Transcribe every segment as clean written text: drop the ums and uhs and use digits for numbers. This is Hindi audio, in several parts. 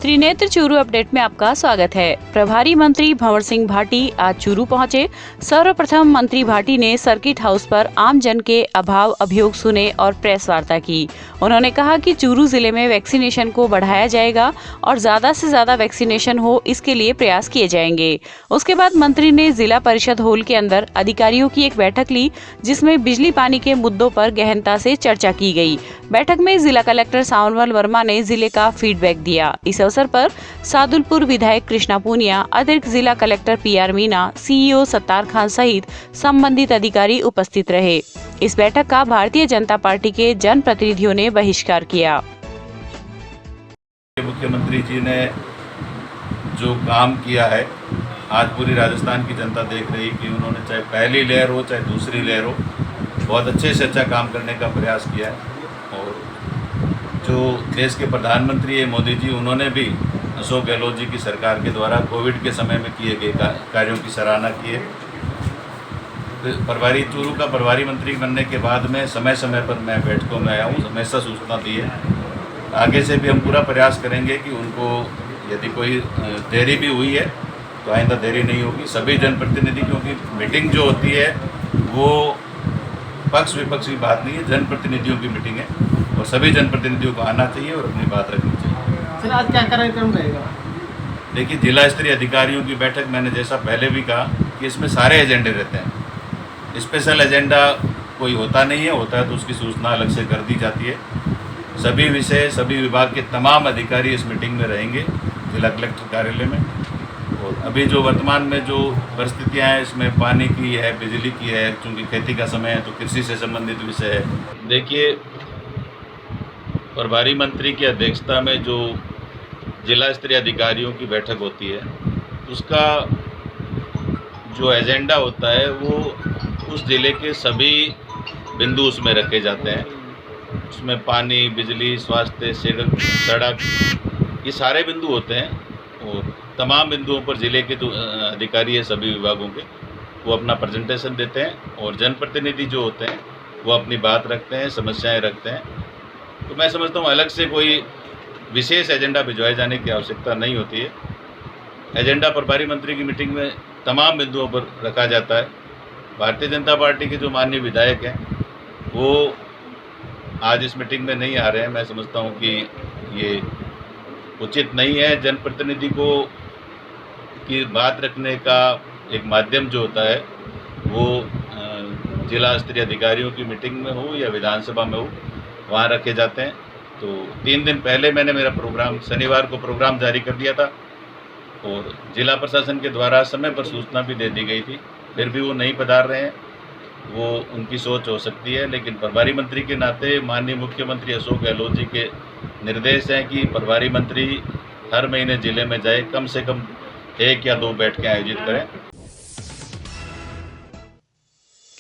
त्रिनेत्र चूरू अपडेट में आपका स्वागत है। प्रभारी मंत्री भंवर सिंह भाटी आज चूरू पहुंचे। सर्वप्रथम मंत्री भाटी ने सर्किट हाउस पर आम जन के अभाव अभियोग सुने और प्रेस वार्ता की। उन्होंने कहा कि चूरू जिले में वैक्सीनेशन को बढ़ाया जाएगा और ज्यादा से ज्यादा वैक्सीनेशन हो, इसके लिए प्रयास किए जाएंगे। उसके बाद मंत्री ने जिला परिषद हॉल के अंदर अधिकारियों की एक बैठक ली, जिसमें बिजली पानी के मुद्दों पर गहनता से चर्चा की गई। बैठक में जिला कलेक्टर सावनवाल वर्मा ने जिले का फीडबैक दिया। इस अवसर पर सादुलपुर विधायक कृष्णा पूनिया, अतिरिक्त जिला collector PR Meena, CEO Sattar Khan सहित संबंधित अधिकारी उपस्थित रहे। इस बैठक का भारतीय जनता पार्टी के जनप्रतिनिधियों ने बहिष्कार किया। मुख्यमंत्री जी ने जो काम किया है, आज पूरी राजस्थान की जनता देख रही कि उन्होंने चाहे पहली लहर हो चाहे दूसरी लहर हो, बहुत अच्छे से अच्छा काम करने का प्रयास किया है। और जो देश के प्रधानमंत्री है मोदी जी, उन्होंने भी अशोक गहलोत जी की सरकार के द्वारा कोविड के समय में किए गए कार्यों की सराहना की है। प्रभारी चूरू का प्रभारी मंत्री बनने के बाद में समय समय पर मैं बैठकों में आया हूँ, हमेशा सूचना दी है। आगे से भी हम पूरा प्रयास करेंगे कि उनको यदि कोई देरी भी हुई है तो आइंदा देरी नहीं होगी। सभी जनप्रतिनिधि, क्योंकि मीटिंग जो होती है वो पक्ष विपक्ष की बात नहीं है, जनप्रतिनिधियों की मीटिंग है और सभी जनप्रतिनिधियों को आना चाहिए और अपनी बात रखनी चाहिए। सर, आज क्या कार्यक्रम रहेगा? देखिए, जिला स्तरीय अधिकारियों की बैठक, मैंने जैसा पहले भी कहा कि इसमें सारे एजेंडे रहते हैं। स्पेशल एजेंडा कोई होता नहीं है, होता है तो उसकी सूचना अलग से कर दी जाती है। सभी विषय, सभी विभाग के तमाम अधिकारी इस मीटिंग में रहेंगे जिला कलेक्टर कार्यालय में। और अभी जो वर्तमान में जो परिस्थितियाँ हैं, इसमें पानी की है, बिजली की है, चूँकि खेती का समय है तो कृषि से संबंधित विषय है। देखिए, प्रभारी मंत्री की अध्यक्षता में जो जिला स्तरीय अधिकारियों की बैठक होती है, उसका जो एजेंडा होता है वो उस ज़िले के सभी बिंदु उसमें रखे जाते हैं। उसमें पानी, बिजली, स्वास्थ्य, सड़क, ये सारे बिंदु होते हैं और तमाम बिंदुओं पर ज़िले के जो अधिकारी है सभी विभागों के, वो अपना प्रेजेंटेशन देते हैं और जनप्रतिनिधि जो होते हैं वो अपनी बात रखते हैं, समस्याएं रखते हैं। तो मैं समझता हूँ अलग से कोई विशेष एजेंडा भिजवाए जाने की आवश्यकता नहीं होती है। एजेंडा प्रभारी मंत्री की मीटिंग में तमाम बिंदुओं पर रखा जाता है। भारतीय जनता पार्टी के जो माननीय विधायक हैं वो आज इस मीटिंग में नहीं आ रहे हैं। मैं समझता हूँ कि ये उचित नहीं है। जनप्रतिनिधि को की बात रखने का एक माध्यम जो होता है वो जिला स्तरीय अधिकारियों की मीटिंग में हो या विधानसभा में हो, वहाँ रखे जाते हैं। तो 3 दिन पहले मैंने मेरा प्रोग्राम, शनिवार को प्रोग्राम जारी कर दिया था और जिला प्रशासन के द्वारा समय पर सूचना भी दे दी गई थी, फिर भी वो नहीं पधार रहे हैं। वो उनकी सोच हो सकती है, लेकिन प्रभारी मंत्री के नाते माननीय मुख्यमंत्री अशोक गहलोत जी के निर्देश हैं कि प्रभारी मंत्री हर महीने जिले में जाए, कम से कम 1 या 2 बैठकें आयोजित करें।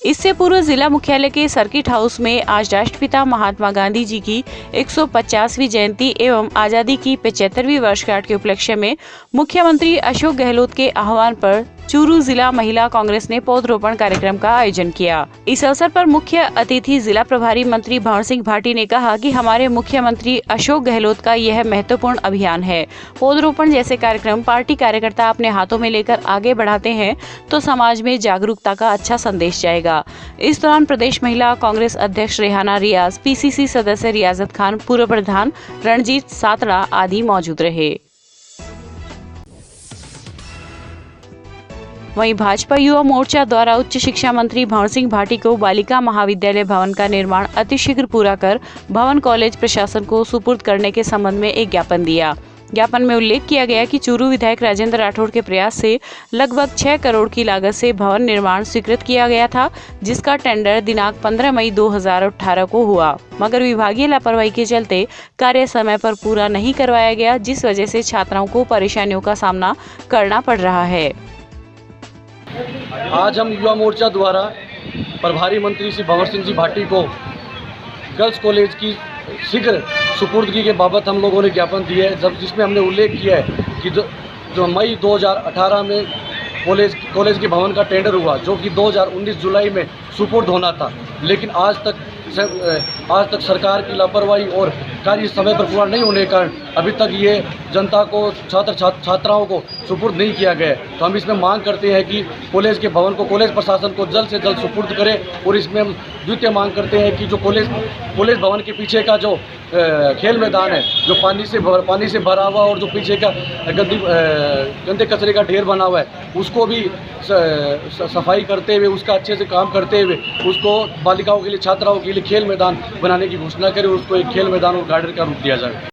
इससे पूर्व जिला मुख्यालय के सर्किट हाउस में आज राष्ट्रपिता महात्मा गांधी जी की 150वीं जयंती एवं आजादी की 75वीं वर्षगांठ के उपलक्ष्य में मुख्यमंत्री अशोक गहलोत के आह्वान पर चूरू जिला महिला कांग्रेस ने पौधरोपण कार्यक्रम का आयोजन किया। इस अवसर पर मुख्य अतिथि जिला प्रभारी मंत्री भंवर सिंह भाटी ने कहा कि हमारे मुख्यमंत्री अशोक गहलोत का यह महत्वपूर्ण अभियान है। पौधरोपण जैसे कार्यक्रम पार्टी कार्यकर्ता अपने हाथों में लेकर आगे बढ़ाते हैं तो समाज में जागरूकता का अच्छा संदेश जाएगा। इस दौरान प्रदेश महिला कांग्रेस अध्यक्ष रेहाना रियाज, PCC सदस्य रियाजत खान, पूर्व प्रधान रणजीत सातड़ा आदि मौजूद रहे। वहीं भाजपा युवा मोर्चा द्वारा उच्च शिक्षा मंत्री भंवर सिंह भाटी को बालिका महाविद्यालय भवन का निर्माण अतिशीघ्र पूरा कर भवन कॉलेज प्रशासन को सुपुर्द करने के संबंध में एक ज्ञापन दिया। ज्ञापन में उल्लेख किया गया कि चूरू विधायक राजेंद्र राठौड़ के प्रयास से लगभग 6 करोड़ की लागत से भवन निर्माण स्वीकृत किया गया था, जिसका टेंडर दिनांक 15 मई 2018 को हुआ, मगर विभागीय लापरवाही के चलते कार्य समय पर पूरा नहीं करवाया गया, जिस वजह से छात्राओं को परेशानियों का सामना करना पड़ रहा है। आज हम युवा मोर्चा द्वारा प्रभारी मंत्री श्री भंवर सिंह जी भाटी को गर्ल्स कॉलेज की शीघ्र सुपुर्दगी के बाबत हम लोगों ने ज्ञापन दिया है, जिसमें हमने उल्लेख किया है कि जो मई 2018 में कॉलेज के भवन का टेंडर हुआ, जो कि 2019 जुलाई में सुपुर्द होना था, लेकिन आज तक सरकार की लापरवाही और कार्य समय पर पूरा नहीं होने के कारण अभी तक ये जनता को छात्राओं को सुपुर्द नहीं किया गया है। तो हम इसमें मांग करते हैं कि कॉलेज के भवन को कॉलेज प्रशासन को जल्द से जल्द सुपुर्द करे। और इसमें हम द्वितीय मांग करते हैं कि जो कॉलेज भवन के पीछे का जो खेल मैदान है, जो पानी से भरा हुआ और जो पीछे का गंदे कचरे का ढेर बना हुआ है, उसको भी सफाई करते हुए, उसका अच्छे से काम करते हुए उसको बालिकाओं के लिए, छात्राओं के लिए खेल मैदान बनाने की घोषणा करें। उसको एक खेल मैदान और गार्डन का रूप दिया जाए।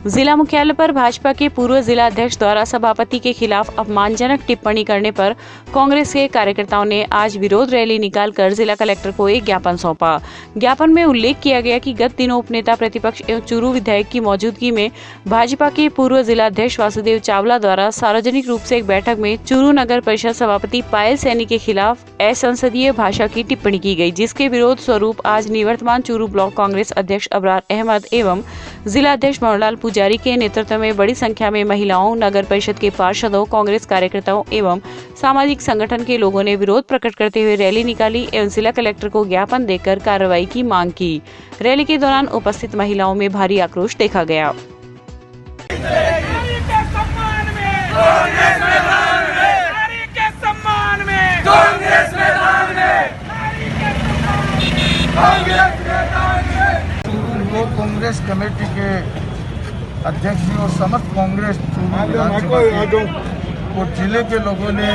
जिला मुख्यालय पर भाजपा के पूर्व जिला अध्यक्ष द्वारा सभापति के खिलाफ अपमानजनक टिप्पणी करने पर कांग्रेस के कार्यकर्ताओं ने आज विरोध रैली निकालकर जिला कलेक्टर को एक ज्ञापन सौंपा। ज्ञापन में उल्लेख किया गया कि गत दिनों उपनेता प्रतिपक्ष एवं चूरू विधायक की मौजूदगी में भाजपा के पूर्व जिला अध्यक्ष वासुदेव चावला द्वारा सार्वजनिक रूप से एक बैठक में चूरू नगर परिषद सभापति पायल सैनी के खिलाफ असंसदीय भाषा की टिप्पणी की गई, जिसके विरोध स्वरूप आज निवर्तमान चूरू ब्लॉक कांग्रेस अध्यक्ष अबरार अहमद एवं जिला अध्यक्ष मनोहरलाल पुजारी के नेतृत्व में बड़ी संख्या में महिलाओं, नगर परिषद के पार्षदों, कांग्रेस कार्यकर्ताओं एवं सामाजिक संगठन के लोगों ने विरोध प्रकट करते हुए रैली निकाली एवं जिला कलेक्टर को ज्ञापन देकर कार्रवाई की मांग की। रैली के दौरान उपस्थित महिलाओं में भारी आक्रोश देखा गया। कांग्रेस कमेटी के अध्यक्ष जी और समस्त कांग्रेस और जिले के लोगों ने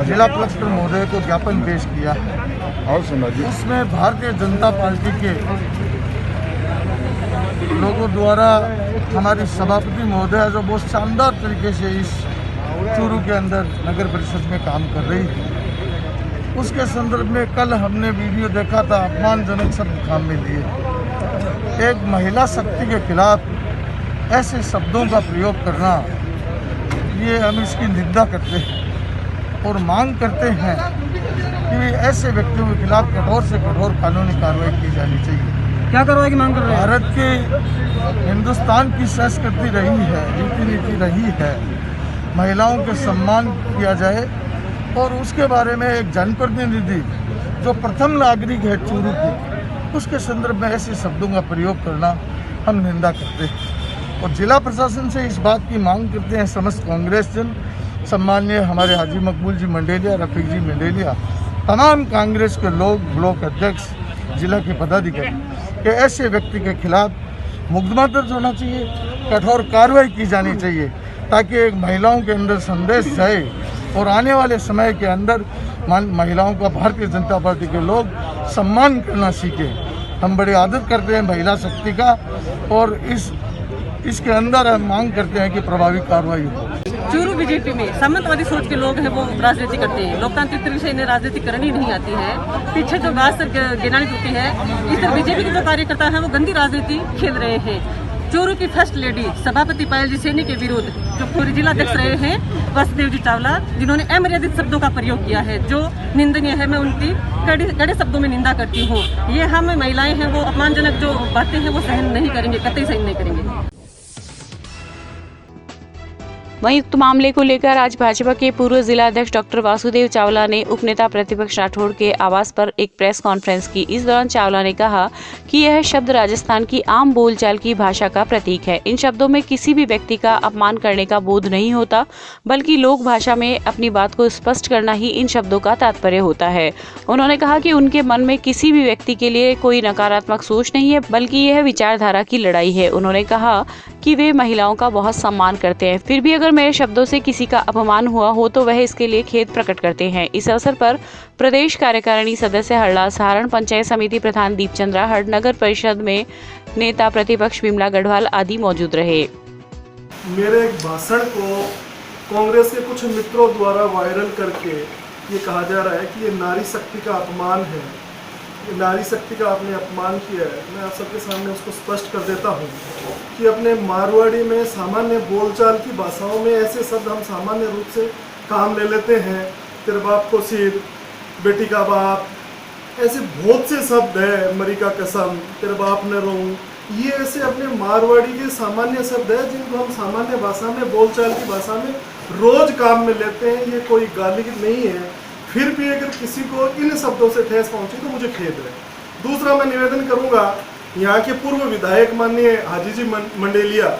जिला कलेक्टर महोदय को ज्ञापन पेश किया और उसमें भारतीय जनता पार्टी के लोगों द्वारा हमारी सभापति महोदय जो बहुत शानदार तरीके से इस चूरू के अंदर नगर परिषद में काम कर रही है, उसके संदर्भ में कल हमने वीडियो देखा था। अपमानजनक शब्द काम में लिए, एक महिला शक्ति के खिलाफ ऐसे शब्दों का प्रयोग करना, ये हम इसकी निंदा करते हैं और मांग करते हैं कि ऐसे व्यक्तियों के खिलाफ कठोर से कठोर कानूनी कार्रवाई की जानी चाहिए। क्या कार्रवाई की मांग कर रहे हैं? भारत के हिंदुस्तान की संस्कृति रही है, रीति नीति रही है, महिलाओं के सम्मान किया जाए और उसके बारे में एक जनप्रतिनिधि जो प्रथम नागरिक है चूरू की, उसके संदर्भ में ऐसे शब्दों का प्रयोग करना हम निंदा करते हैं और जिला प्रशासन से इस बात की मांग करते हैं। समस्त कांग्रेस जन, सम्माननीय हमारे हाजी मकबूल जी मंडेलिया, रफीक जी मंडेलिया, तमाम कांग्रेस के लोग, ब्लॉक अध्यक्ष, जिला के पदाधिकारी कि ऐसे व्यक्ति के खिलाफ मुकदमा दर्ज होना चाहिए, कठोर कार्रवाई की जानी चाहिए ताकि एक महिलाओं के अंदर संदेश जाए और आने वाले समय के अंदर महिलाओं का भारतीय जनता पार्टी के लोग सम्मान करना सीखें। हम बड़े आदर करते हैं महिला शक्ति का और इसके अंदर हम मांग करते हैं कि प्रभावी कार्रवाई हो। चूरू बीजेपी में सामंतवादी सोच के लोग हैं, वो राजनीति करते हैं। लोकतांत्रिक तरीके से इन्हें राजनीति करनी नहीं आती है। पीछे जो घास गिनानी होती है, इस तरह बीजेपी के जो कार्यकर्ता हैं वो गंदी राजनीति खेल रहे हैं। चूरू की फर्स्ट लेडी सभापति पायल जी सैनी के विरुद्ध जो पूर्व जिला अध्यक्ष रहे हैं वासुदेव जी चावला, जिन्होंने अमर्यादित शब्दों का प्रयोग किया है जो निंदनीय है, मैं उनकी कड़े शब्दों में निंदा करती हूँ। ये हम महिलाएं हैं, वो अपमानजनक जो बातें हैं वो सहन नहीं करेंगे, कतई सहन नहीं करेंगे। वहीं उक्त मामले को लेकर आज भाजपा के पूर्व जिला अध्यक्ष डॉक्टर वासुदेव चावला ने उपनेता प्रतिपक्ष राठौड़ के आवास पर एक प्रेस कॉन्फ्रेंस की। इस दौरान चावला ने कहा कि यह शब्द राजस्थान की आम बोलचाल की भाषा का प्रतीक है। इन शब्दों में किसी भी व्यक्ति का अपमान करने का बोध नहीं होता, बल्कि लोक भाषा में अपनी बात को स्पष्ट करना ही इन शब्दों का तात्पर्य होता है। उन्होंने कहा कि उनके मन में किसी भी व्यक्ति के लिए कोई नकारात्मक सोच नहीं है, बल्कि यह विचारधारा की लड़ाई है। उन्होंने कहा कि वे महिलाओं का बहुत सम्मान करते हैं, फिर भी अगर मेरे शब्दों से किसी का अपमान हुआ हो तो वह इसके लिए खेद प्रकट करते हैं। इस अवसर पर प्रदेश कार्यकारिणी सदस्य हरलाल सहारण, पंचायत समिति प्रधान दीपचंद राहड़, नगर परिषद में नेता प्रतिपक्ष विमला गढ़वाल आदि मौजूद रहे। मेरे एक भाषण को कांग्रेस के कुछ मित्रों द्वारा वायरल करके ये कहा जा रहा है कि ये नारी शक्ति का अपमान है, ये नारी शक्ति का आपने अपमान किया है। मैं आप सबके सामने उसको स्पष्ट कर देता हूँ कि अपने मारवाड़ी में सामान्य बोलचाल की भाषाओं में ऐसे शब्द हम सामान्य रूप से काम ले लेते हैं। तेरे बाप को सिर, बेटी का बाप, ऐसे बहुत से शब्द है, मरी का कसम, तेरे बाप न रोऊं, ये ऐसे अपने मारवाड़ी के सामान्य शब्द है जिनको हम सामान्य भाषा में, बोलचाल की भाषा में रोज काम में लेते हैं। ये कोई गाली नहीं है। फिर भी अगर किसी को इन शब्दों से ठेस पहुंची तो मुझे खेद है। दूसरा मैं निवेदन करूंगा, यहाँ के पूर्व विधायक माननीय हाजी जी मंडेलिया,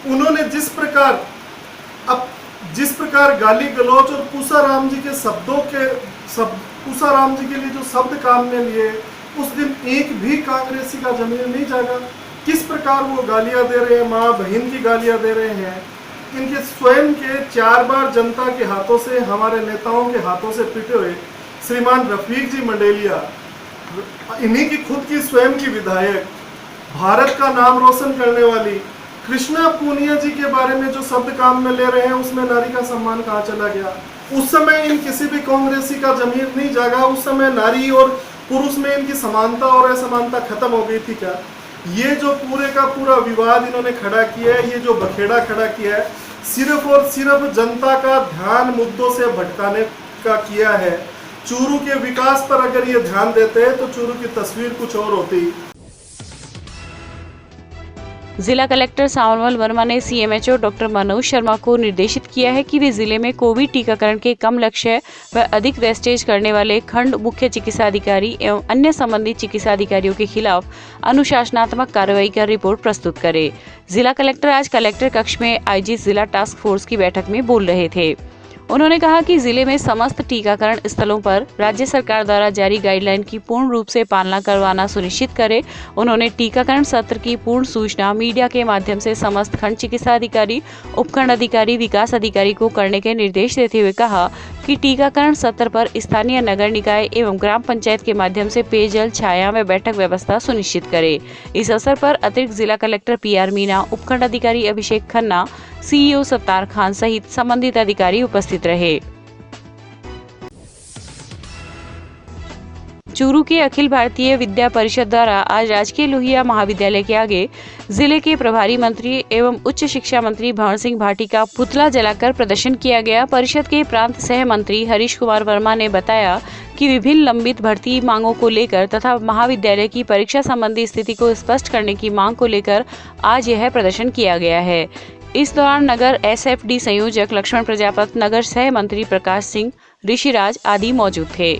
उन्होंने जिस प्रकार गाली गलौज और पूसाराम जी के पूसाराम जी के लिए जो शब्द काम में लिए, उस दिन एक भी कांग्रेसी का जमीन नहीं जागा। किस प्रकार वो गालियां दे रहे हैं, माँ बहन की गालियां दे रहे हैं। इनके स्वयं के 4 बार जनता के हाथों से, हमारे नेताओं के हाथों से पिटे हुए श्रीमान रफीक जी मंडेलिया, इन्हीं की खुद की स्वयं की विधायक, भारत का नाम रोशन करने वाली कृष्णा पूनिया जी के बारे में जो शब्द काम में ले रहे हैं, उसमें नारी का सम्मान कहाँ चला गया। उस समय इन किसी भी कांग्रेसी का जमीर नहीं जागा। उस समय नारी और पुरुष में इनकी समानता और असमानता खत्म हो गई थी क्या? ये जो पूरे का पूरा विवाद इन्होंने खड़ा किया है, ये जो बखेड़ा खड़ा किया है, सिर्फ और सिर्फ जनता का ध्यान मुद्दों से भटकाने का किया है। चूरू के विकास पर अगर ये ध्यान देते तो चूरू की तस्वीर कुछ और होती। जिला कलेक्टर सावनमल वर्मा ने सीएमएचओ डॉक्टर मनोज शर्मा को निर्देशित किया है कि वे जिले में कोविड टीकाकरण के कम लक्ष्य व अधिक वेस्टेज करने वाले खंड मुख्य चिकित्सा अधिकारी एवं अन्य संबंधित चिकित्सा अधिकारियों के खिलाफ अनुशासनात्मक कार्रवाई कर रिपोर्ट प्रस्तुत करे। जिला कलेक्टर आज कलेक्टर कक्ष में आयोजित जिला टास्क फोर्स की बैठक में बोल रहे थे। उन्होंने कहा कि जिले में समस्त टीकाकरण स्थलों पर राज्य सरकार द्वारा जारी गाइडलाइन की पूर्ण रूप से पालना करवाना सुनिश्चित करे। उन्होंने टीकाकरण सत्र की पूर्ण सूचना मीडिया के माध्यम से समस्त खंड चिकित्सा अधिकारी, उपखंड अधिकारी, विकास अधिकारी को करने के निर्देश देते हुए कहा कि टीकाकरण सत्र पर स्थानीय नगर निकाय एवं ग्राम पंचायत के माध्यम से पेयजल, छाया व बैठक व्यवस्था सुनिश्चित करे। इस अवसर पर अतिरिक्त जिला कलेक्टर PR मीना, उपखंड अधिकारी अभिषेक खन्ना, CEO सत्तार खान सहित संबंधित अधिकारी उपस्थित रहे। चूरू के अखिल भारतीय विद्या परिषद द्वारा आज राजकीय लोहिया महाविद्यालय के आगे जिले के प्रभारी मंत्री एवं उच्च शिक्षा मंत्री भंवर सिंह भाटी का पुतला जलाकर प्रदर्शन किया गया। परिषद के प्रांत सह मंत्री हरीश कुमार वर्मा ने बताया कि विभिन्न लंबित भर्ती मांगों को लेकर तथा महाविद्यालय की परीक्षा संबंधी स्थिति को स्पष्ट करने की मांग को लेकर आज यह प्रदर्शन किया गया है। इस दौरान नगर SFD संयोजक लक्ष्मण प्रजापत, नगर सह मंत्री प्रकाश सिंह, ऋषिराज आदि मौजूद थे।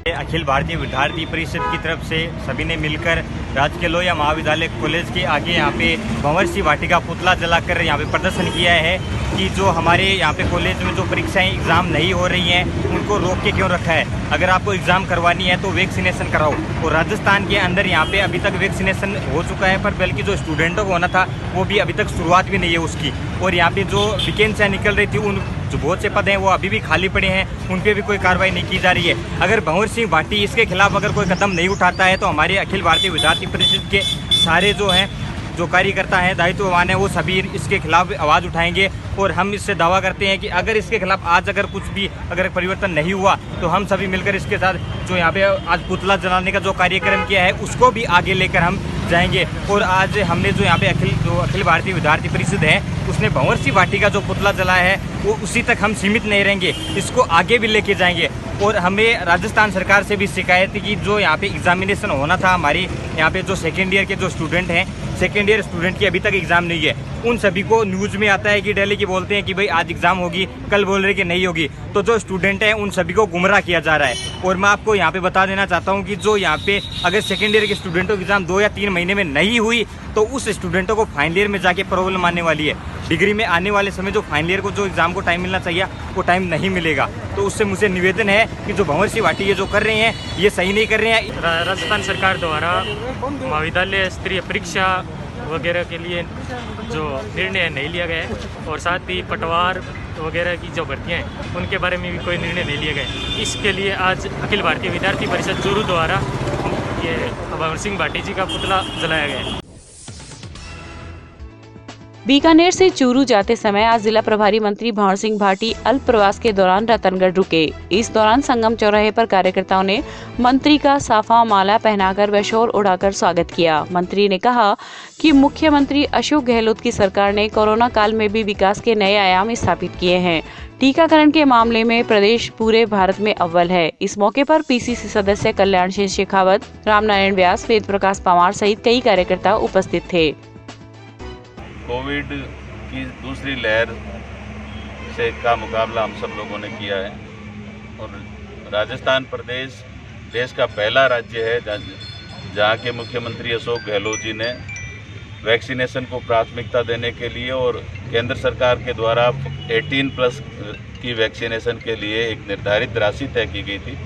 अखिल भारतीय विद्यार्थी परिषद की तरफ से सभी ने मिलकर राजकीय लोहिया महाविद्यालय कॉलेज के आगे यहाँ पे भंवर सिंह भाटी का पुतला जलाकर यहाँ पे प्रदर्शन किया है कि जो हमारे यहाँ पे कॉलेज में जो परीक्षाएं एग्ज़ाम नहीं हो रही हैं उनको रोक के क्यों रखा है। अगर आपको एग्ज़ाम करवानी है तो वैक्सीनेशन कराओ। और राजस्थान के अंदर यहाँ पे अभी तक वैक्सीनेशन हो चुका है, पर बल्कि जो स्टूडेंटों को होना था वो भी अभी तक शुरुआत भी नहीं है उसकी। और यहाँ पे जो वैकेंसियाँ निकल रही थी, उन जो बहुत से पद हैं वो अभी भी खाली पड़े हैं, उन पर भी कोई कार्रवाई नहीं की जा रही है। अगर भंवर सिंह भाटी इसके खिलाफ अगर कोई कदम नहीं उठाता है तो हमारे अखिल भारतीय विद्यार्थी परिषद के सारे जो हैं जो कार्यकर्ता हैं, दायित्ववान हैं, वो सभी इसके खिलाफ आवाज़ उठाएंगे। और हम इससे दावा करते हैं कि अगर इसके खिलाफ आज अगर कुछ भी अगर परिवर्तन नहीं हुआ तो हम सभी मिलकर इसके साथ जो यहाँ पे आज पुतला जलाने का जो कार्यक्रम किया है उसको भी आगे लेकर हम जाएंगे। और आज हमने जो यहाँ पे अखिल भारतीय विद्यार्थी परिषद है उसने भंवर सिंह भाटी का जो पुतला जलाया है वो उसी तक हम सीमित नहीं रहेंगे, इसको आगे भी लेके जाएंगे। और हमें राजस्थान सरकार से भी शिकायत थी कि जो यहाँ पे एग्जामिनेशन होना था हमारी यहाँ पे जो सेकेंड ईयर के जो स्टूडेंट हैं, सेकेंड ईयर स्टूडेंट की अभी तक एग्ज़ाम नहीं है। उन सभी को न्यूज़ में आता है कि डेली की बोलते हैं कि भाई आज एग्ज़ाम होगी, कल बोल रहे कि नहीं होगी। तो जो स्टूडेंट हैं उन सभी को गुमराह किया जा रहा है। और मैं आपको यहाँ पे बता देना चाहता हूँ कि जो यहाँ पे अगर सेकेंड ईयर के स्टूडेंटों की एग्ज़ाम 2 या 3 महीने में नहीं हुई तो उस स्टूडेंटों को फाइनल ईयर में जाके प्रॉब्लम आने वाली है। डिग्री में आने वाले समय जो फाइनल ईयर को जो एग्ज़ाम को टाइम मिलना चाहिए वो टाइम नहीं मिलेगा। तो उससे मुझे निवेदन है कि जो भंवर सिंह भाटी ये जो कर रहे हैं ये सही नहीं कर रहे हैं। राजस्थान सरकार द्वारा महाविद्यालय स्तरीय परीक्षा वगैरह के लिए जो निर्णय नहीं लिया गया है और साथ ही पटवार वगैरह की जो भर्तियाँ हैं उनके बारे में भी कोई निर्णय नहीं लिया गया। इसके लिए आज अखिल भारतीय विद्यार्थी परिषद चूरू द्वारा ये भंवर सिंह भाटी जी का पुतला जलाया गया है। बीकानेर से चूरू जाते समय आज जिला प्रभारी मंत्री भंवर सिंह भाटी अल्प प्रवास के दौरान रतनगढ़ रुके। इस दौरान संगम चौराहे पर कार्यकर्ताओं ने मंत्री का साफा माला पहनाकर व शोर उड़ाकर स्वागत किया। मंत्री ने कहा कि मुख्यमंत्री अशोक गहलोत की सरकार ने कोरोना काल में भी विकास के नए आयाम स्थापित किए हैं। टीकाकरण के मामले में प्रदेश पूरे भारत में अव्वल है। इस मौके पर PCC सदस्य कल्याण सिंह शेखावत, रामनारायण व्यास, वेद प्रकाश पवार सहित कई कार्यकर्ता उपस्थित थे। कोविड की दूसरी लहर से का मुकाबला हम सब लोगों ने किया है और राजस्थान प्रदेश देश का पहला राज्य है जहाँ के मुख्यमंत्री अशोक गहलोत जी ने वैक्सीनेशन को प्राथमिकता देने के लिए और केंद्र सरकार के द्वारा 18+ की वैक्सीनेशन के लिए एक निर्धारित राशि तय की गई थी।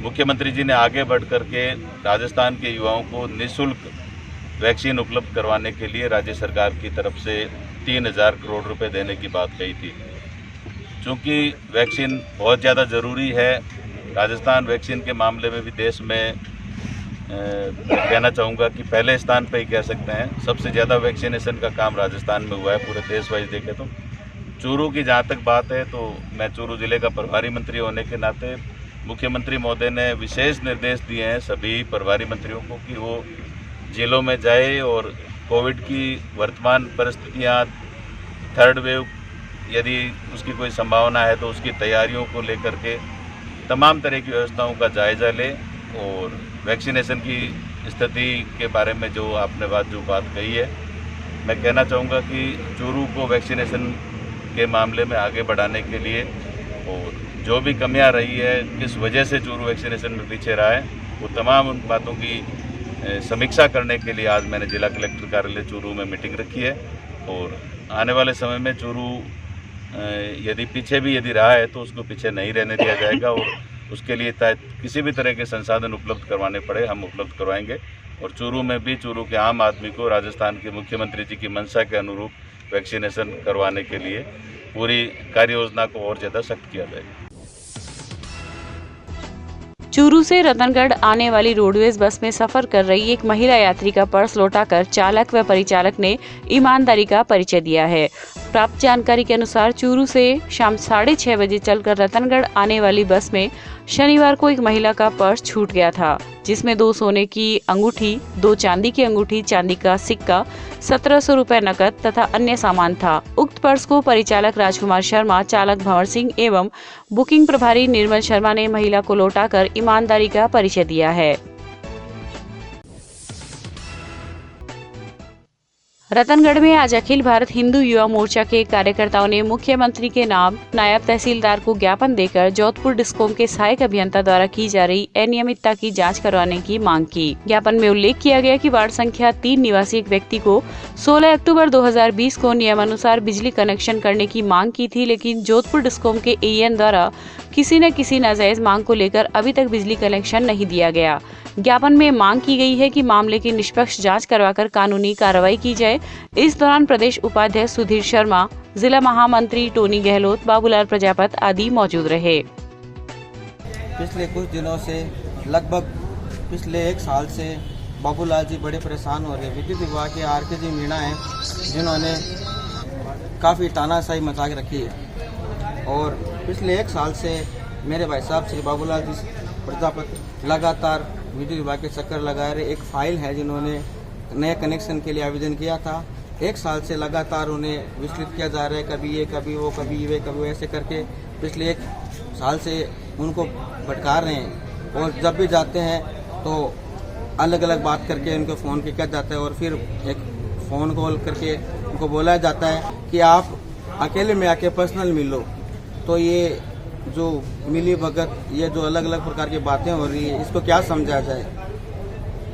मुख्यमंत्री जी ने आगे बढ़ कर के राजस्थान के युवाओं को निःशुल्क वैक्सीन उपलब्ध करवाने के लिए राज्य सरकार की तरफ से 3000 करोड़ रुपए देने की बात कही थी। चूँकि वैक्सीन बहुत ज़्यादा ज़रूरी है, राजस्थान वैक्सीन के मामले में भी देश में कहना चाहूँगा कि पहले स्थान पर ही कह सकते हैं। सबसे ज़्यादा वैक्सीनेशन का काम राजस्थान में हुआ है पूरे देश वाइज देखें तो। चूरू की जहाँ तक बात है तो मैं चूरू ज़िले का प्रभारी मंत्री होने के नाते मुख्यमंत्री महोदय ने विशेष निर्देश दिए हैं सभी प्रभारी मंत्रियों को कि वो जिलों में जाए और कोविड की वर्तमान परिस्थितियाँ, थर्ड वेव यदि उसकी कोई संभावना है तो उसकी तैयारियों को लेकर के तमाम तरह की व्यवस्थाओं का जायज़ा ले और वैक्सीनेशन की स्थिति के बारे में जो आपने बात कही है, मैं कहना चाहूँगा कि चूरू को वैक्सीनेशन के मामले में आगे बढ़ाने के लिए और जो भी कमियां रही है, किस वजह से चूरू वैक्सीनेशन में पीछे रहा है, वो तमाम उन बातों की समीक्षा करने के लिए आज मैंने जिला कलेक्टर कार्यालय चूरू में मीटिंग रखी है। और आने वाले समय में चूरू यदि पीछे भी रहा है तो उसको पीछे नहीं रहने दिया जाएगा और उसके लिए किसी भी तरह के संसाधन उपलब्ध करवाने पड़े हम उपलब्ध करवाएंगे। और चूरू में भी चूरू के आम आदमी को राजस्थान के मुख्यमंत्री जी की मंशा के अनुरूप वैक्सीनेशन करवाने के लिए पूरी कार्य योजना को और ज़्यादा सख्त किया जाएगा। चूरू से रतनगढ़ आने वाली रोडवेज बस में सफर कर रही एक महिला यात्री का पर्स लौटाकर चालक व परिचालक ने ईमानदारी का परिचय दिया है। प्राप्त जानकारी के अनुसार चूरू से शाम 6:30 बजे चलकर रतनगढ़ आने वाली बस में शनिवार को एक महिला का पर्स छूट गया था, जिसमें 2 सोने की अंगूठी, 2 चांदी की अंगूठी, चांदी का सिक्का, 1700 रुपए नकद तथा अन्य सामान था। उक्त पर्स को परिचालक राजकुमार शर्मा, चालक भंवर सिंह एवं बुकिंग प्रभारी निर्मल शर्मा ने महिला को लौटाकर ईमानदारी का परिचय दिया है। रतनगढ़ में आज अखिल भारत हिंदू युवा मोर्चा के कार्यकर्ताओं ने मुख्यमंत्री के नाम नायब तहसीलदार को ज्ञापन देकर जोधपुर डिस्कॉम के सहायक अभियंता द्वारा की जा रही अनियमितता की जांच करवाने की मांग की। ज्ञापन में उल्लेख किया गया कि वार्ड संख्या 3 निवासी एक व्यक्ति को 16 अक्टूबर 2020 को नियमानुसार बिजली कनेक्शन करने की मांग की थी, लेकिन जोधपुर डिस्कॉम के एईएन द्वारा किसी न किसी नाजायज मांग को लेकर अभी तक बिजली कनेक्शन नहीं दिया गया। ज्ञापन में मांग की गई है कि मामले की निष्पक्ष जांच करवाकर कानूनी कार्रवाई की जाए। इस दौरान प्रदेश उपाध्यक्ष सुधीर शर्मा, जिला महामंत्री टोनी गहलोत, बाबूलाल प्रजापत आदि मौजूद रहे। पिछले कुछ दिनों से लगभग पिछले 1 साल से बाबूलाल जी बड़े परेशान हो रहे। विद्युत विभाग के आरके जी मीणा हैं जिन्होंने काफ़ी तानाशाही मचा के रखी है और पिछले 1 साल से मेरे भाई साहब श्री बाबूलाल जी प्रजापत लगातार विद्युत विभाग के चक्कर लगा रहे। एक फाइल है जिन्होंने नए कनेक्शन के लिए आवेदन किया था, 1 साल से लगातार उन्हें विचलित किया जा रहा है, कभी ये कभी वो, कभी ये कभी वो, ऐसे करके पिछले 1 साल से उनको भटका रहे हैं। और जब भी जाते हैं तो अलग अलग बात करके उनके फ़ोन पे किया जाता है और फिर एक फ़ोन कॉल करके उनको बोला जाता है कि आप अकेले में आके पर्सनल मिल लो। तो ये जो मिली भगत, ये जो अलग अलग प्रकार की बातें हो रही है, इसको क्या समझा जाए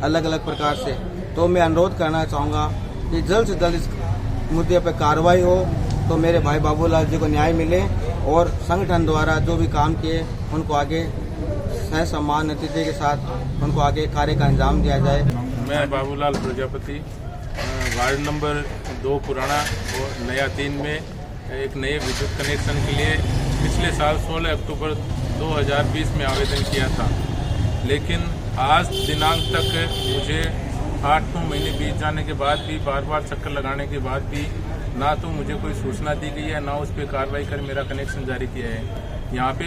अलग अलग प्रकार से। तो मैं अनुरोध करना चाहूँगा कि जल्द से जल्द इस मुद्दे पर कार्रवाई हो तो मेरे भाई बाबूलाल जी को न्याय मिले और संगठन द्वारा जो भी काम किए उनको आगे सह सम्मान नतीजे के साथ उनको आगे कार्य का अंजाम दिया जाए। मैं बाबूलाल प्रजापति वार्ड नंबर 2 पुराना और नया 3 में एक नए विद्युत कनेक्शन के लिए पिछले साल 16 अक्टूबर 2020 में आवेदन किया था, लेकिन आज दिनांक तक मुझे 8-9 महीने बीत जाने के बाद भी, बार बार चक्कर लगाने के बाद भी ना तो मुझे कोई सूचना दी गई है, ना उस पर कार्रवाई कर मेरा कनेक्शन जारी किया है। यहाँ पे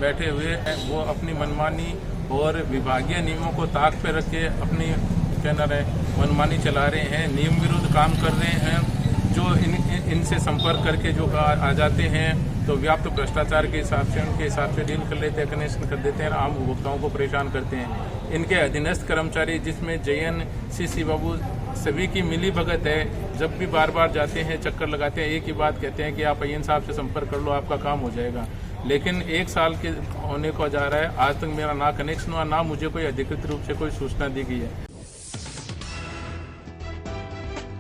बैठे हुए वो अपनी मनमानी और विभागीय नियमों को ताक पे रख के अपनी मनमानी चला रहे हैं, नियम विरुद्ध काम कर रहे हैं। जो इनसे संपर्क करके जो आ जाते हैं तो व्याप्त भ्रष्टाचार के हिसाब से उनके हिसाब से डील कर लेते हैं, कनेक्शन कर देते हैं, आम उपभोक्ताओं को परेशान करते हैं। इनके अधीनस्थ कर्मचारी जिसमें जयन सीसी बाबू सभी की मिली भगत है, जब भी बार बार जाते हैं चक्कर लगाते हैं एक ही बात कहते हैं कि आप अय्यन साहब से संपर्क कर लो आपका काम हो जाएगा। लेकिन 1 साल के होने को जा रहा है, आज तक मेरा ना कनेक्शन हुआ, ना मुझे कोई अधिकृत रूप से कोई सूचना दी गई है।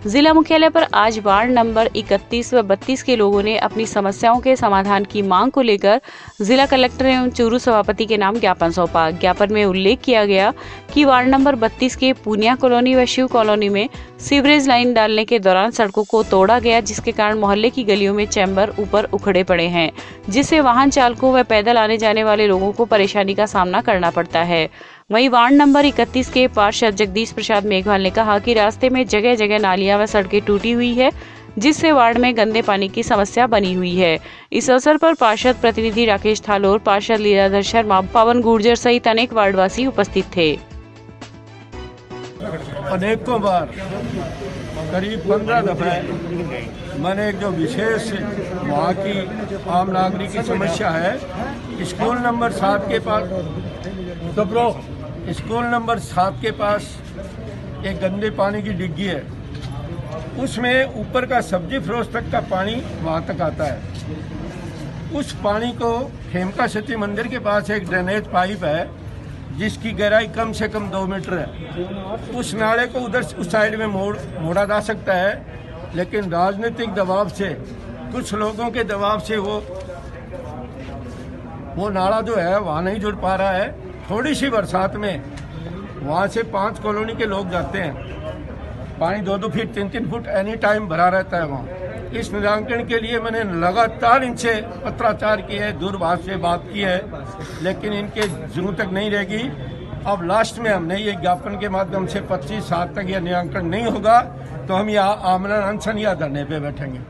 जिला मुख्यालय पर आज वार्ड नंबर 31 व 32 के लोगों ने अपनी समस्याओं के समाधान की मांग को लेकर जिला कलेक्टर एवं चूरू सभापति के नाम ज्ञापन सौंपा। ज्ञापन में उल्लेख किया गया कि वार्ड नंबर 32 के पूनिया कॉलोनी व शिव कॉलोनी में सीवरेज लाइन डालने के दौरान सड़कों को तोड़ा गया, जिसके कारण मोहल्ले की गलियों में चैम्बर ऊपर उखड़े पड़े हैं, जिससे वाहन चालकों व पैदल आने जाने वाले लोगों को परेशानी का सामना करना पड़ता है। वहीं वार्ड नंबर 31 के पार्षद जगदीश प्रसाद मेघवाल ने कहा कि रास्ते में जगह जगह नालियां व सड़कें टूटी हुई है, जिससे वार्ड में गंदे पानी की समस्या बनी हुई है। इस अवसर पर पार्षद प्रतिनिधि राकेश थालोर, पार्षद लीलाधर शर्मा, पवन गुर्जर सहित अनेक वार्डवासी उपस्थित थे। अनेकों बार करीब 15 दफे मैंने जो विशेष वहाँ की आम नागरिक की समस्या है, स्कूल नंबर 7 के पास एक गंदे पानी की डिग्गी है, उसमें ऊपर का सब्जी फरोश तक का पानी वहाँ तक आता है। उस पानी को खेमका सती मंदिर के पास एक ड्रेनेज पाइप है, जिसकी गहराई कम से कम 2 मीटर है। उस नाले को उधर उस साइड में मोड़ा जा सकता है, लेकिन राजनीतिक दबाव से, कुछ लोगों के दबाव से वो नाला जो है वहाँ नहीं जुड़ पा रहा है। थोड़ी सी बरसात में वहाँ से 5 कॉलोनी के लोग जाते हैं, पानी 2-2 फीट 3-3 फुट एनी टाइम भरा रहता है वहाँ। इस निराकरण के लिए मैंने लगातार इनसे पत्राचार किए है, दूरभाष से बात की है, लेकिन इनके जूं तक नहीं रहेगी। अब लास्ट में हमने ये ज्ञापन के माध्यम से 25/7 तक यह निराकरण नहीं होगा तो हम यहाँ आमरण अनशन या धरने पे बैठेंगे।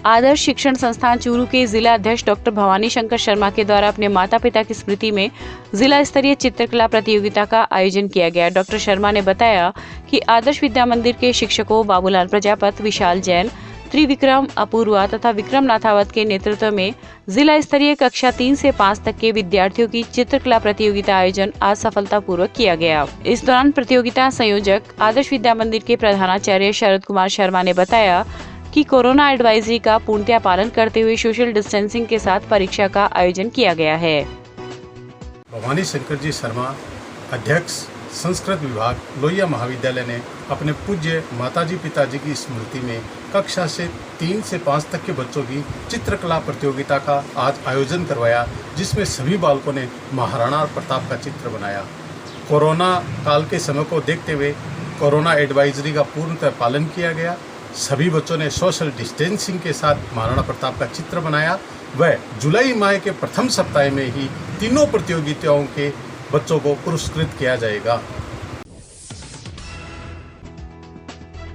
आदर्श शिक्षण संस्थान चूरू के जिला अध्यक्ष डॉक्टर भवानी शंकर शर्मा के द्वारा अपने माता पिता की स्मृति में जिला स्तरीय चित्रकला प्रतियोगिता का आयोजन किया गया। डॉक्टर शर्मा ने बताया कि आदर्श विद्या मंदिर के शिक्षकों बाबूलाल प्रजापति, विशाल जैन, त्रिविक्रम अपूर्वा तथा विक्रम नाथावत के नेतृत्व में जिला स्तरीय कक्षा 3 से 5 तक के विद्यार्थियों की चित्रकला प्रतियोगिता आयोजन आज सफलतापूर्वक किया गया। इस दौरान प्रतियोगिता संयोजक आदर्श विद्या मंदिर के प्रधानाचार्य शरद कुमार शर्मा ने बताया कि कोरोना एडवाइजरी का पूर्णतः पालन करते हुए सोशल डिस्टेंसिंग के साथ परीक्षा का आयोजन किया गया है। भवानी शंकर जी शर्मा, अध्यक्ष संस्कृत विभाग, लोहिया महाविद्यालय ने अपने पूज्य माताजी पिताजी की स्मृति में कक्षा से 3 से 5 तक के बच्चों की चित्रकला प्रतियोगिता का आज आयोजन करवाया, जिसमें सभी बालकों ने महाराणा प्रताप का चित्र बनाया। कोरोना काल के समय को देखते हुए कोरोना एडवाइजरी का पूर्णतः पालन किया गया। सभी बच्चों ने सोशल डिस्टेंसिंग के साथ महाराणा प्रताप का चित्र बनाया। वह जुलाई माह के प्रथम सप्ताह में ही तीनों प्रतियोगिताओं के बच्चों को पुरस्कृत किया जाएगा।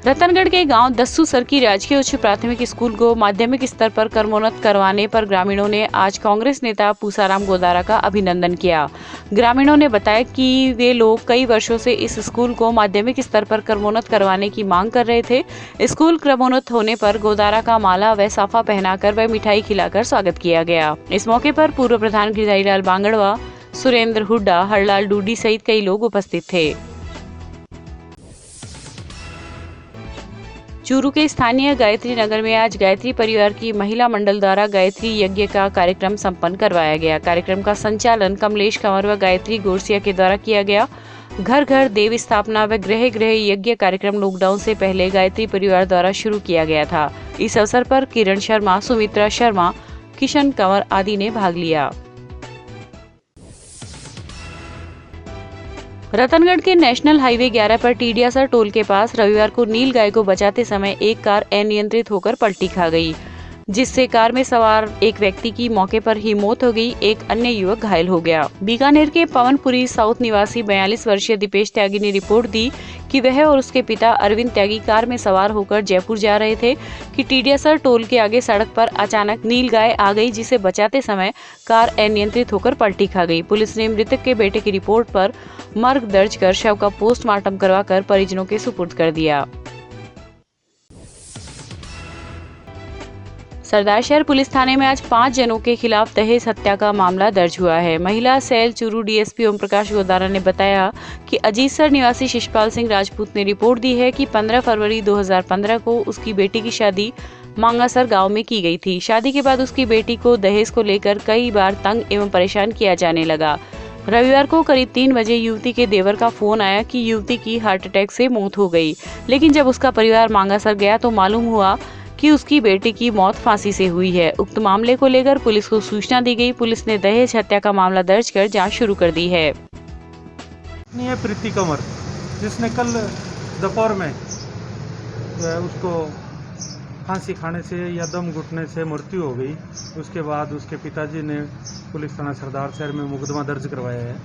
रतनगढ़ के गांव दस्सू सरकी राजकीय उच्च प्राथमिक स्कूल को माध्यमिक स्तर पर क्रमोन्नत करवाने पर ग्रामीणों ने आज कांग्रेस नेता पूसाराम गोदारा का अभिनंदन किया। ग्रामीणों ने बताया कि वे लोग कई वर्षों से इस स्कूल को माध्यमिक स्तर पर क्रमोन्नत करवाने की मांग कर रहे थे। स्कूल क्रमोन्नत होने पर गोदारा का माला व साफा पहनाकर व मिठाई खिलाकर स्वागत किया गया। इस मौके पर पूर्व प्रधान गिरिधारीलाल बांगड़वा, सुरेंद्र हुड्डा, हरलाल डूडी सहित कई लोग उपस्थित थे। चूरू के स्थानीय गायत्री नगर में आज गायत्री परिवार की महिला मंडल द्वारा गायत्री यज्ञ का कार्यक्रम संपन्न करवाया गया। कार्यक्रम का संचालन कमलेश कंवर व गायत्री गोरसिया के द्वारा किया गया। घर घर देव स्थापना व गृह गृह यज्ञ कार्यक्रम लॉकडाउन से पहले गायत्री परिवार द्वारा शुरू किया गया था। इस अवसर पर किरण शर्मा, सुमित्रा शर्मा, किशन कंवर आदि ने भाग लिया। रतनगढ़ के नेशनल हाईवे 11 पर टीडियासर टोल के पास रविवार को नील गाय को बचाते समय एक कार अनियंत्रित होकर पलटी खा गई, जिससे कार में सवार एक व्यक्ति की मौके पर ही मौत हो गई। एक अन्य युवक घायल हो गया। बीकानेर के पवनपुरी साउथ निवासी 42 वर्षीय दीपेश त्यागी ने रिपोर्ट दी कि वह और उसके पिता अरविंद त्यागी कार में सवार होकर जयपुर जा रहे थे कि टीडियासर टोल के आगे सड़क पर अचानक नील गाय आ गई, जिसे बचाते समय कार अनियंत्रित होकर पलटी खा गई। पुलिस ने मृतक के बेटे की रिपोर्ट पर मर्ग दर्ज कर शव का पोस्टमार्टम करवाकर परिजनों के सुपुर्द कर दिया। सरदारशहर पुलिस थाने में आज 5 जनों के खिलाफ दहेज हत्या का मामला दर्ज हुआ है। महिला सेल चूरू डीएसपी ओम प्रकाश गोदारा ने बताया कि अजीतसर निवासी शिषपाल सिंह राजपूत ने रिपोर्ट दी है कि 15 फरवरी 2015 को उसकी बेटी की शादी मांगासर गांव में की गई थी। शादी के बाद उसकी बेटी को दहेज को लेकर कई बार तंग एवं परेशान किया जाने लगा। रविवार को करीब 3 बजे युवती के देवर का फोन आया कि युवती की हार्ट अटैक से मौत हो गई। लेकिन जब उसका परिवार मांगासर गया तो मालूम हुआ कि उसकी बेटी की मौत फांसी से हुई है। उक्त मामले को लेकर पुलिस को सूचना दी गई। पुलिस ने दहेज हत्या का मामला दर्ज कर जांच शुरू कर दी है। प्रीति कंवर, जिसने कल दोपहर में उसको फांसी खाने से या दम घुटने से मृत्यु हो गई। उसके बाद उसके पिताजी ने पुलिस थाना सरदार शहर में मुकदमा दर्ज करवाया है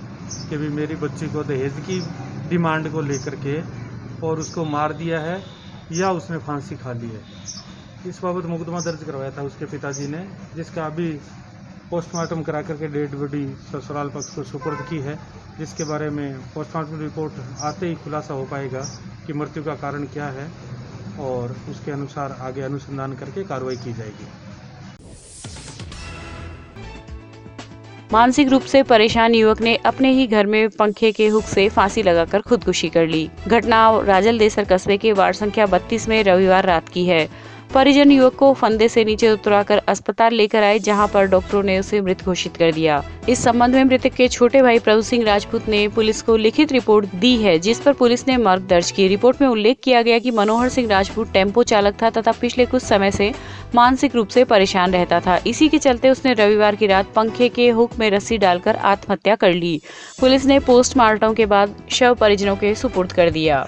कि भी मेरी बच्ची को दहेज की डिमांड को लेकर के और उसको मार दिया है या उसने फांसी खा ली है। इस बाबत मुकदमा दर्ज करवाया था उसके पिताजी ने, जिसका अभी पोस्टमार्टम करा करके डेड बॉडी ससुराल पक्ष को सुपुर्द की है, जिसके बारे में पोस्टमार्टम रिपोर्ट आते ही खुलासा हो पाएगा कि मृत्यु का कारण क्या है और उसके अनुसार आगे अनुसंधान करके कार्रवाई की जाएगी। मानसिक रूप से परेशान युवक ने अपने ही घर में पंखे के हुक से फांसी लगाकर खुदकुशी कर ली। घटना राजल देसर कस्बे के वार्ड संख्या 32 में रविवार रात की है। परिजन युवक को फंदे से नीचे उतराकर अस्पताल लेकर आए, जहां पर डॉक्टरों ने उसे मृत घोषित कर दिया। इस संबंध में मृतक के छोटे भाई प्रभु सिंह राजपूत ने पुलिस को लिखित रिपोर्ट दी है, जिस पर पुलिस ने मर्ग दर्ज की। रिपोर्ट में उल्लेख किया गया कि मनोहर सिंह राजपूत टेम्पो चालक था तथा पिछले कुछ समय से मानसिक रूप से परेशान रहता था। इसी के चलते उसने रविवार की रात पंखे के हुक में रस्सी डालकर आत्महत्या कर ली। पुलिस ने पोस्टमार्टम के बाद शव परिजनों के सुपुर्द कर दिया।